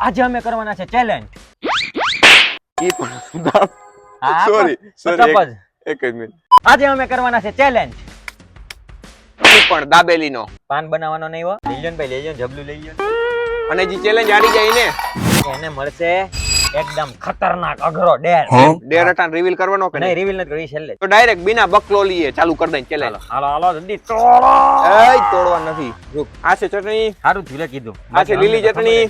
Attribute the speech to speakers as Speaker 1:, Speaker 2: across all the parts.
Speaker 1: આજે અમે કરવાના છે ચેલેન્જ.
Speaker 2: ઈ પણ સોરી એક જ મિનિટ.
Speaker 1: આજે અમે કરવાના છે ચેલેન્જ.
Speaker 2: ઈ પણ દાબેલીનો
Speaker 1: પાન બનાવવાનો નહીં હો. લઈ લ્યો ને ભાઈ, લઈ લ્યો, જબલું લઈ લ્યો.
Speaker 2: અને જે ચેલેન્જ હારી જાય ને
Speaker 1: એને મળશે એકદમ ખતરનાક અઘરો ડેર.
Speaker 2: ડેર અટાન રિવીલ કરવાનો કે
Speaker 1: નહીં, રિવીલ નથી કરી છેલ્લે.
Speaker 2: તો ડાયરેક્ટ બિના બકલો લીએ ચાલુ કરી દઈએ ચેલેન્જ.
Speaker 1: હાલો હાલો જલ્દી તોડો.
Speaker 2: એય તોડવા નથી. રૂક. આ છે ચટણી,
Speaker 1: સારું થયું કીધું.
Speaker 2: આ છે લીલી ચટણી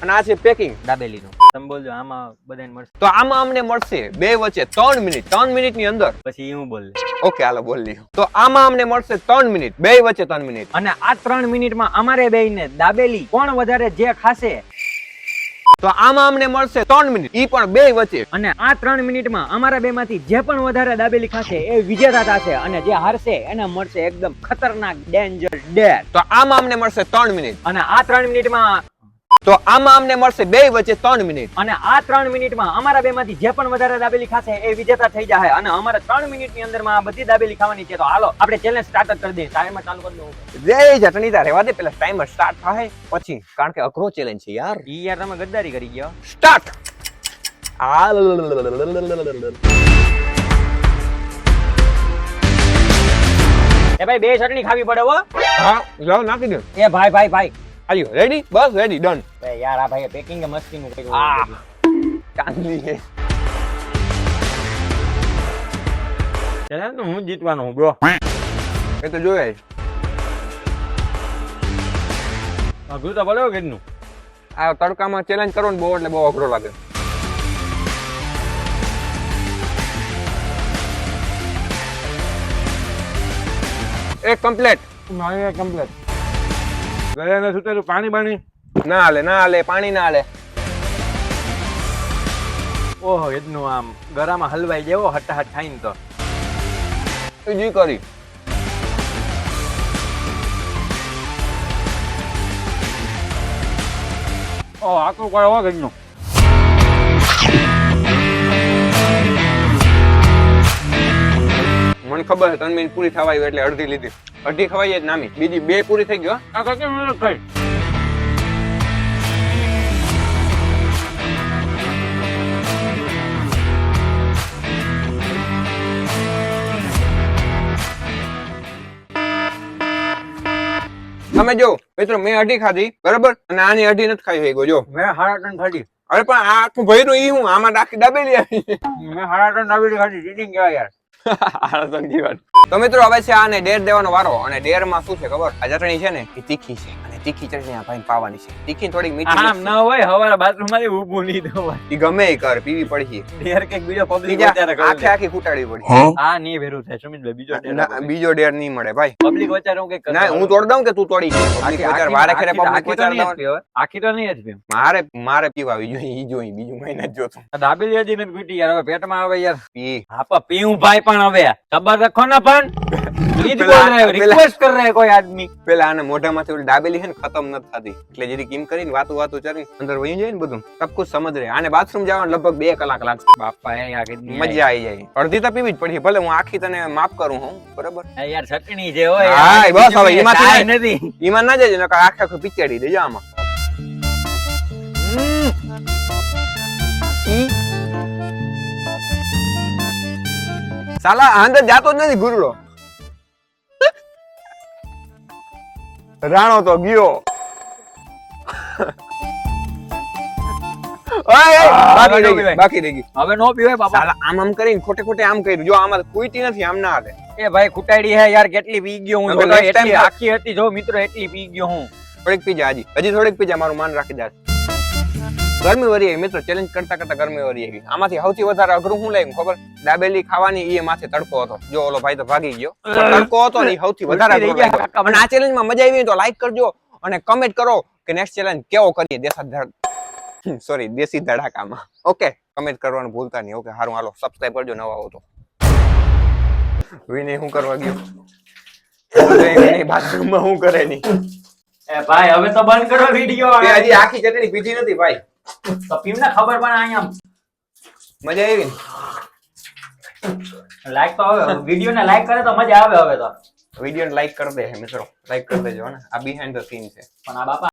Speaker 2: અને આ છે પેકિંગ
Speaker 1: દાબેલીનું. તમે બોલજો આમાં બધાને મળશે.
Speaker 2: તો આમાં અમને મળશે બે વચ્ચે 3 મિનિટ. 3 મિનિટની અંદર
Speaker 1: પછી હું બોલ.
Speaker 2: ઓકે હાલો બોલ લ્યો. તો આમાં અમને મળશે 3 મિનિટ, બે વચ્ચે 3 મિનિટ.
Speaker 1: અને આ 3 મિનિટમાં અમારે બેયને દાબેલી કોણ વધારે જે ખાશે.
Speaker 2: તો આમાં અમને મળશે 3 મિનિટ, ઈ પણ બે વચ્ચે.
Speaker 1: અને આ 3 મિનિટમાં અમારા બેમાંથી જે પણ વધારે દાબેલી ખાશે એ વિજેતા થશે અને જે હારશે એને મળશે એકદમ ખતરનાક ડેન્જર ડેર.
Speaker 2: તો આમાં અમને મળશે 3 મિનિટ.
Speaker 1: અને આ 3 મિનિટમાં
Speaker 2: તો આમાં અમને મળશે બે વચ્ચે 3 મિનિટ.
Speaker 1: અને આ 3 મિનિટમાં અમારા બેમાંથી જે પણ વધારે દાબેલી ખાશે એ વિજેતા થઈ જાય. અને અમારે 3 મિનિટની અંદરમાં આ બધી દાબેલી ખાવાની છે. તો હાલો આપણે ચેલેન્જ સ્ટાર્ટ કરી દઈએ. ટાઈમર ચાલુ કરી દો.
Speaker 2: જય ચટણી તારે રહેવા દે, પેલા ટાઈમર સ્ટાર્ટ થાય પછી, કારણ કે અઘરો ચેલેન્જ છે યાર.
Speaker 1: ઈ યાર તમે ગદ્દારી કરી ગયો.
Speaker 2: સ્ટાર્ટ.
Speaker 1: એ ભાઈ બે ચટણી ખાવી પડે હો.
Speaker 2: હા જાઓ નાખી દો.
Speaker 1: એ ભાઈ ભાઈ ભાઈ
Speaker 2: આયો રેડી? બસ રેડી, ડન.
Speaker 1: એ યાર આ ભાઈ પેકિંગ મસ્તીનું કર્યું.
Speaker 2: આ ચાંદલી છે.
Speaker 1: ચેલેન્જ તો હું જીતવાનો હું બ્રો.
Speaker 2: એ તો જોયે.
Speaker 1: અઘરું તો બોલો કેટલું.
Speaker 2: આ તડકામાં ચેલેન્જ કરો ને બહુ એટલે બહુ અઘરો લાગે. એક કમ્પ્લીટ.
Speaker 1: મારે કમ્પ્લીટ. ગયા ને સુતેલું પાણી બાણી
Speaker 2: ના હાલે, ના હાલે, પાણી ના હાલે.
Speaker 1: ઓહો એટલું આમ ગરામાં હલવાઈ જેવો હટાહટ થાય ને તો
Speaker 2: જી કરી.
Speaker 1: ઓ આકરું કરો કેટલું.
Speaker 2: મને ખબર છે 3 મિનિટ પૂરી થવા આવી એટલે અડધી લીધી. અડધી ખવાઈ જ નામી, બીજી બે પૂરી થઈ ગયો.
Speaker 1: આ કેટલી મિનિટ થઈ?
Speaker 2: તમે જો મિત્રો, મેં અઢી ખાધી બરાબર, અને આની અઢી નથી ખાઈ થઈ ગયો. જો
Speaker 1: મેં 3.5 ખાધી.
Speaker 2: અરે પણ આ આખું ભર્યું ઈ હું આમાં આખી દાબેલી આવી.
Speaker 1: મેં 3.5 દાબેલી ખાધી. ચીટિંગ કહેવાય યાર.
Speaker 2: તો મિત્રો હવે છે આને ડેર દેવાનો વારો. અને ડેર માં શું છે ખબર? આ ચટણી છે ને એ તીખી છે અને તીખી ચટણી આ ભાઈ પાવાની છે. તીખી થોડીક મીઠી
Speaker 1: આમ ના હોય હવારે બાથરૂમ માંથી ઊભું નહીં થવાય.
Speaker 2: ઈ ગમે ઈ કર, પીવી પડશે.
Speaker 1: ડેર કે બીજો પબ્લિક
Speaker 2: બીજા આખે આખી ફૂટાડવી પડશે.
Speaker 1: આ નહીં વેરું થાય સુમિતભાઈ. બીજો ડેર
Speaker 2: ના, બીજો ડેર નહીં મળે ભાઈ.
Speaker 1: પબ્લિક વચ્ચે હું કઈક
Speaker 2: ના હું તોડ દઉં કે તું તોડી ગઈ? પબ્લિક વચાર વારે ખેરે પબ્લિક વચાર દઉં.
Speaker 1: આખી તો નહીં જ પીવું.
Speaker 2: મારે પીવાવી જોઈએ. ઈ જોઈ બીજું કઈ નથી જોતું.
Speaker 1: દાબેલી હજી નથી પીટી યાર. હવે પેટમાં આવે યાર.
Speaker 2: પી
Speaker 1: હા પીવું ભાઈ પણ હવે ખબર રાખો ને પણ ઈ જ બોલ રહ્યો. રિક્વેસ્ટ કર રહે કોઈ આદમી.
Speaker 2: પેલા આને મોઢામાંથી ઓલી દાબેલી છે ને ખતમ નથી થતી એટલે જરી કેમ કરીને વાતું ચરી અંદર વહી જાય ને બધું સબ કુછ સમજ રહે. આને બાથરૂમ જવાનું લગભગ 2 કલાક લાગશે.
Speaker 1: બાપા એ આ કેટલી
Speaker 2: મજા આવી જાય. અડધી તો પીવી જ પડશે. ભલે હું આખી તને માફ કરું હું બરાબર.
Speaker 1: યાર ચટણી જે હોય
Speaker 2: હા બસ હવે એમાંથી
Speaker 1: નથી.
Speaker 2: ઈમાન ના જજો નકર આખે આખું પીચાડી દેજો આમાં. સાલા અંદર જાતો જ નથી ગુરડો. રાણો તો ગયો. બાકી રહી ગઈ.
Speaker 1: હવે નો પીવાય બાપા.
Speaker 2: સાલા આમ કરીને ખોટે ખોટે આમ કર્યું. જો આમાં કુઈટી નથી, આમ ના હાલે.
Speaker 1: એ ભાઈ ખુટાડી હે યાર. કેટલી પી ગયો હું.
Speaker 2: હવે next
Speaker 1: એટલી
Speaker 2: time
Speaker 1: આખી હતી જો મિત્રો, એટલી પી ગયો હું.
Speaker 2: થોડીક પીજા હજી થોડીક પીજા. મારું માન રાખી દે. ગરમી વરી આવી મિત્રો. ચેલેન્જ કરતા કરતા ગરમી વરી આવી. આમાંથી સૌથી વધારે અઘરું શું લાગ્યું ખબર? દાબેલી ખાવાની. એ માથે તડકો હતો. જો ઓલો ભાઈ તો ભાગી ગયો. તડકો હતો ને સૌથી વધારે અઘરું લાગ્યું. અને આ ચેલેન્જ માં મજા આવી તો લાઈક કરજો અને કમેન્ટ કરો કે નેક્સ્ટ ચેલેન્જ કેવો કરીએ. દેશી ધડાકામાં. ઓકે કમેન્ટ કરવાનું ભૂલતા નહીં. ઓકે હારું હાલો સબસ્ક્રાઇબ કરજો નવા હો તો. વિનય શું કરવા ગયો? વિનય બાથરૂમમાં શું કરે નહીં?
Speaker 1: એ ભાઈ હવે તો બંધ કરો વિડિયો.
Speaker 2: હજી આખી ચટણી પીધી નથી ભાઈ.
Speaker 1: તો પીમને ખબર પણ અહીંયા
Speaker 2: મજા આવી ને?
Speaker 1: લાઈક તો હવે વિડિયો ને લાઈક કરે તો મજા આવે. હવે તો
Speaker 2: વિડિયો ને લાઈક કરી દે મિત્રો. લાઈક કરી દેજો ને. આ બિહાઇન્ડ ધ સીન છે.
Speaker 1: પણ આ બાપા